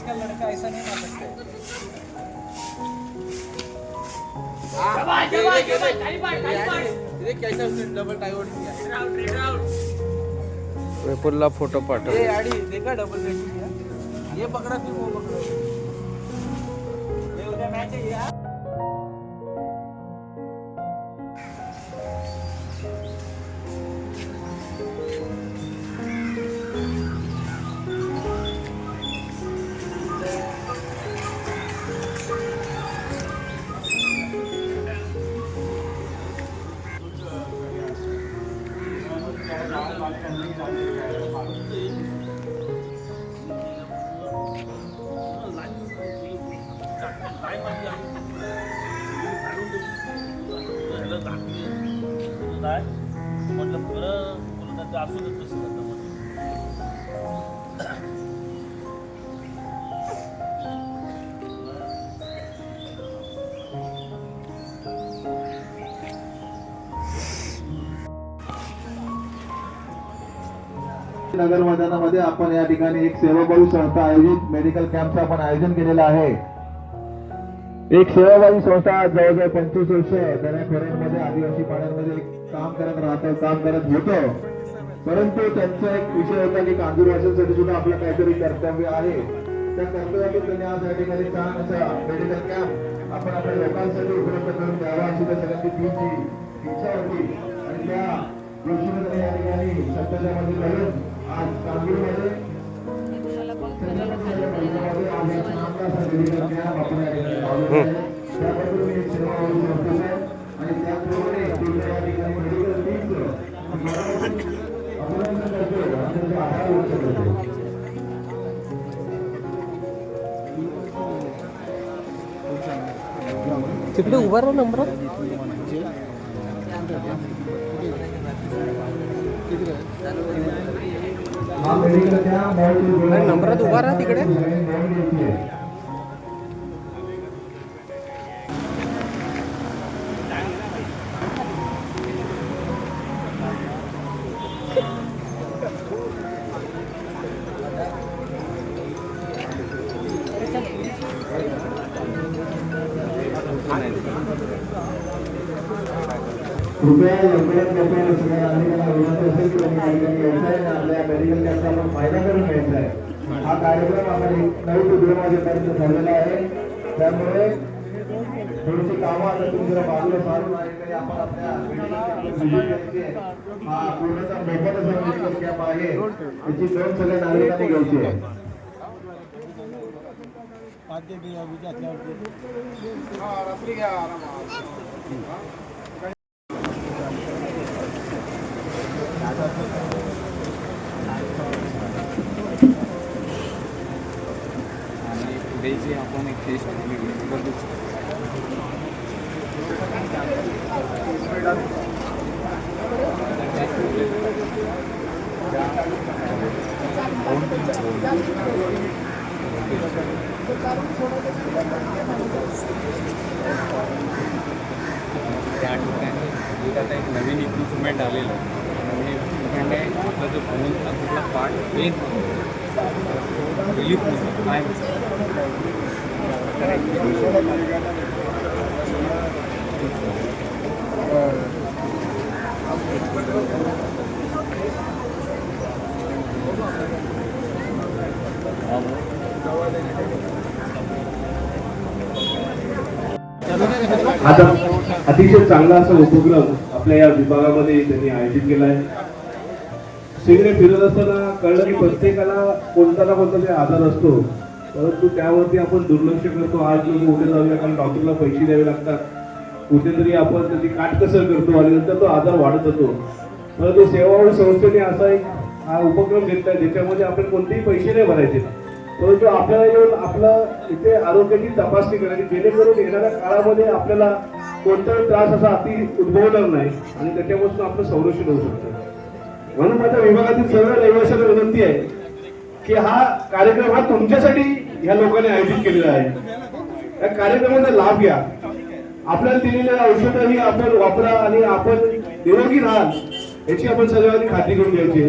देश का लड़का ऐसा नहीं मार सकता डबल डाइवर्ट किया विपुलला फोटो पाठव. ये आड़ी देखा डबल रेट किया ये पकड़ा फिर वो पकड़ा ये उधर मैच है यार. मतलब बरं बोलून असू देत तसं नगर मैदानामध्ये आपण या ठिकाणी एक सेवाभावी संस्था आयोजित मेडिकल कॅम्पचं आपण आयोजन केलेलं आहे. एक सेवाभावी संस्था जवळजवळ 25 वर्ष दऱ्याखोऱ्यांमध्ये आदिवासी पाड्यांमध्ये काम करत होतं. परंतु त्यांचा एक विषय होता की कांजूरवासीयांसाठी सुद्धा आपलं काहीतरी कर्तव्य आहे. त्या कर्तव्यातून त्यांनी आज या ठिकाणी छान असा मेडिकल कॅम्प आपण आपल्या लोकांसाठी उपलब्ध करून द्यावा अशी त्या सगळ्यांची इच्छा होती आणि त्या गोष्टीने त्यांनी या ठिकाणी सत्यामध्ये करून आज कांजूरमध्ये तिकडे उभा राहा नंबर. नंबरात उभा राहा तिकडे. कृपया लवकरात लवकर सगळ्या नागरिकांना विनंती असेल की त्यांनी आपल्या मेडिकल कॅम्पचा आपण फायदा करून घ्यायचा आहे. हा कार्यक्रम आपण 9 ते 2 वाजेपर्यंत ठरलेला आहे. त्यामुळे थोडीशी कामं आता तुम्ही जरा बाजूला सारून आणि आपण आपल्या हा पूर्णतः मोफत असा मेडिकल कॅम्प आहे त्याची नोंद सगळ्या नागरिकांनी घ्यायची आहे. पुढे आपण एक टेस्ट त्या ठिकाणी आता एक नवीन इक्विपमेंट आलेलं आहे. नवीन इक्विपमेंट आहे. आपला जो फोनचा कुठला पार्ट पेन रिलीफ होतो काय आता अतिशय चांगला असा उपक्रम आपल्या या विभागामध्ये त्यांनी आयोजित केला आहे. सगळे फिरत असताना कळलं की प्रत्येकाला कोणता ना कोणता तरी आजार असतो, परंतु त्यावरती आपण दुर्लक्ष करतो. आज लोक उद्या जाऊया कारण डॉक्टरला पैसे द्यावे लागतात, कुठेतरी आपण त्याची काटकसर करतो आणि नंतर तो आजार वाढत होतो. परंतु सेवाभावी संस्थेने असा एक हा उपक्रम घेतला आहे ज्याच्यामध्ये आपण कोणतेही पैसे नाही भरायचे, परंतु आपल्याला येऊन आपलं इथे आरोग्याची तपासणी करायची जेणेकरून येणाऱ्या काळामध्ये आपल्याला कोणताही त्रास असा अति उद्भवणार नाही आणि त्याच्यापासून आपलं संरक्षण होऊ शकतं. म्हणून माझ्या विभागातील सर्व रहिवाशांना विनंती आहे की हा कार्यक्रम हा तुमच्यासाठी ह्या लोकांनी आयोजित केलेला आहे. या कार्यक्रमाचा लाभ घ्या. आपल्याला दिलेले औषधं ही आपण वापरा आणि आपण निरोगी राहाल याची आपण सर्वांनी खात्री करून घ्यायची.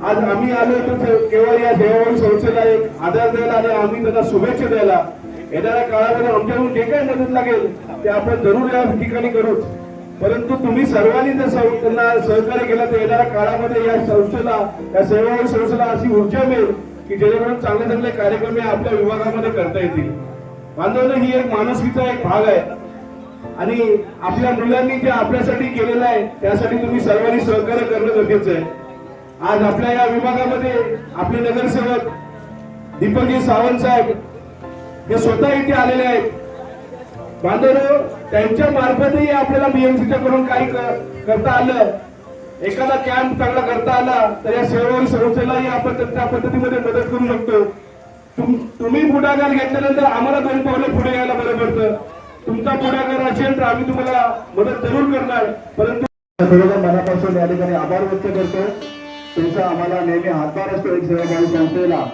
आज आम्ही आलो तर केवळ या सेवाभावी संस्थेला एक आदर द्यायला आणि आम्ही त्यांना शुभेच्छा द्यायला. येणाऱ्या काळामध्ये आमच्याकडून जे काही मदत लागेल ते आपण जरूर या ठिकाणी करूच. परंतु तुम्ही सर्वांनी जर त्यांना सहकार्य केलं तर येणाऱ्या काळामध्ये या संस्थेला, या सेवाभावी संस्थेला अशी ऊर्जा मिळेल की जेणेकरून चांगले चांगले कार्यक्रम आपल्या विभागामध्ये करता येतील. बांधवने ही एक माणुसकीचा एक भाग आहे आणि आपल्या मुलांनी जे आपल्यासाठी केलेलं आहे त्यासाठी तुम्ही सर्वांनी सहकार्य करणं गरजेचं आहे. आज आपल्या या विभागामध्ये आपले नगरसेवक दीपकजी सावंत साहेब हे स्वतः इथे आलेले आहेत. बांधव त्यांच्या मार्फतही आपल्याला बीएमसीच्या कडून काही करता आलं, एखादा कॅम्प चांगला करता आला तर या सेवाभावी संस्थेलाही आपण त्या पद्धतीमध्ये मदत करू शकतो. तुम्ही पुढाकार घेतल्यानंतर आम्हाला 2 पावलं पुढे यायला बरं पडतं. तुमचा पुढाकार असेल तर आम्ही तुम्हाला मदत जरूर करणार. परंतु सर्वजण मनापासून या ठिकाणी आभार व्यक्त करतो. तुमचा आम्हाला नेहमी हातभार असतो एक सेवाभावी संस्थेला.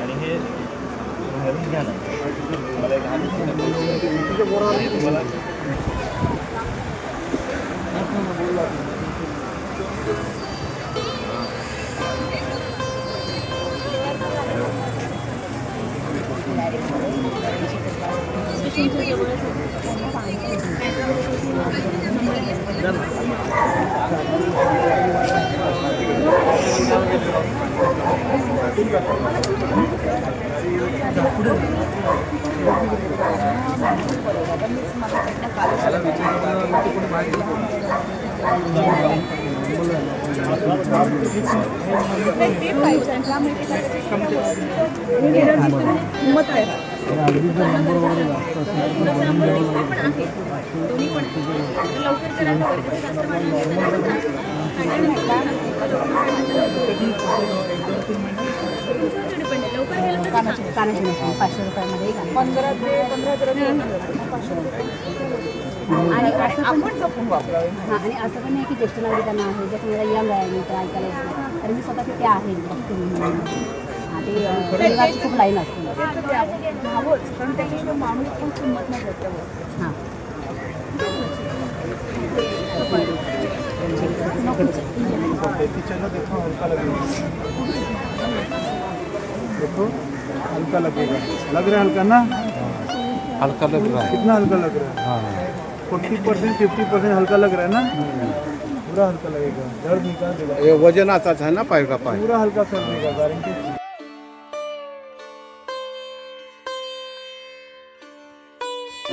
आणि हे घरून घ्या ना मला आणि असं पण नाही की ज्येष्ठ नागरिकांना आहे जे कोणाला यंग आहे मी ते ऐकायला येत नाही तर मी स्वतः तिथे आहे बघते ते रविवारची खूप लाईन असते. कारण त्याच्याशिवाय माणूस पण किंमत नाही देत. हां देखो हल्का लगेगा, लग रहा है हल्का ना, हल्का लग रहा है. कितना हल्का लग रहा है? हाँ 40% 50% हल्का लग रहा है ना, पूरा हल्का लगेगा, दर्द निकाल देगा, ये वजन आता है ना पैर का पाय. पूरा हल्का कर देगा गारंटी.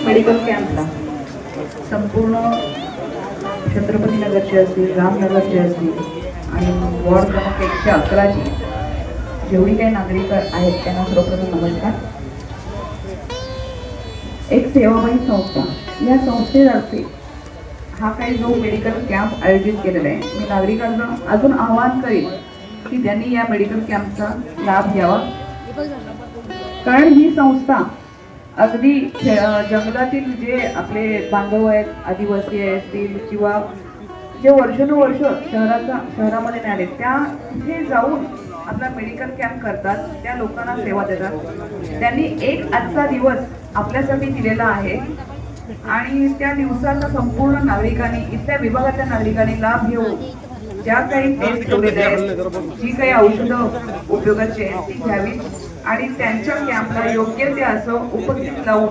मेडिकल कॅम्पला संपूर्ण छत्रपती नगरचे असतील, रामनगरचे असतील आणि वॉर्ड क्रमांक 111ची जेवढी काही नागरिक आहेत त्यांना सर्वप्रथम नमस्कार. एक सेवाभावी संस्था या संस्थेतर्फे हा काही जो मेडिकल कॅम्प आयोजित केलेला आहे, मी नागरिकांना अजून आवाहन करेन की त्यांनी या मेडिकल कॅम्पचा लाभ घ्यावा. कारण ही संस्था अगदी जंगलातील जे आपले बांधव आहेत, आदिवासी असतील किंवा जे वर्षानुवर्ष शहरामध्ये नाही आले त्या तिथे जाऊन आपला मेडिकल कॅम्प करतात, त्या लोकांना सेवा देतात. त्यांनी एक आजचा दिवस आपल्यासाठी दिलेला आहे आणि त्या दिवसाचा संपूर्ण नागरिकांनी, इथल्या विभागाच्या नागरिकांनी लाभ घेऊन ज्या काही टेस्ट ठेवलेल्या आहेत, जी काही औषधं उपयोगाची आहेत ती घ्यावी आणि त्यांच्या कॅम्पला योग्य ते असं उपस्थित लावून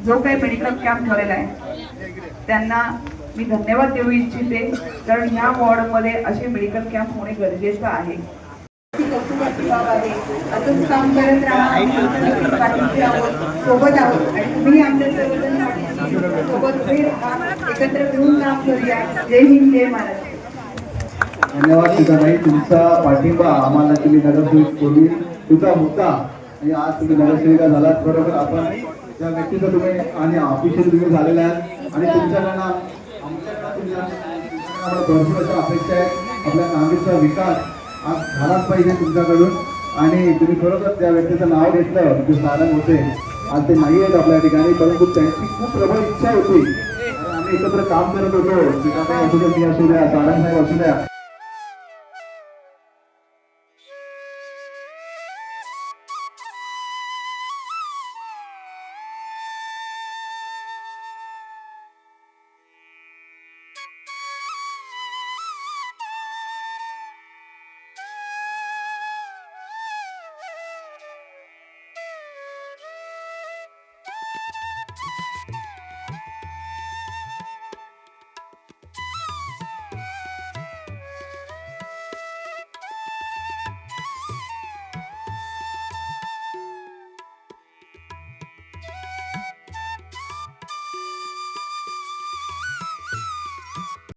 जो काही मेडिकल कॅम्प ठेवलेला आहे त्यांना मी धन्यवाद देऊ इच्छिते. कारण ह्या वॉर्डमध्ये असे मेडिकल कॅम्प होणे गरजेचं आहे. असंच काम करत राहा, सोबत आहोत आणि तुम्ही आमच्या सर्वजण सोबत उभे राहा, एकत्र मिळून काम करूया. जय हिंद, जय महाराष्ट्र. धन्यवाद सीताताई, तुमचा पाठिंबा आम्हाला तुम्ही नगरसेवक कोणी तुमचा मुद्दा आणि आज तुम्ही नगरसेविका झालात. बरोबर आपण त्या व्यक्तीचं तुम्ही आणि ऑफिशियल तुम्ही झालेला आहात आणि तुमच्याकडनं आम्हाला भरपूर अशा अपेक्षा आहे. आपल्या नागरिकचा विकास आज झालाच पाहिजे तुमच्याकडून आणि तुम्ही खरोखर त्या व्यक्तीचं नाव घेतलं जे साधन होते आज ते नाही आहेत आपल्या ठिकाणी, परंतु त्यांची खूप प्रबळ इच्छा होती आणि आम्ही आम्ही एकत्र काम करत होतो, सीताताई असू द्या, मी असू द्या, सारंग साहेब असू द्या,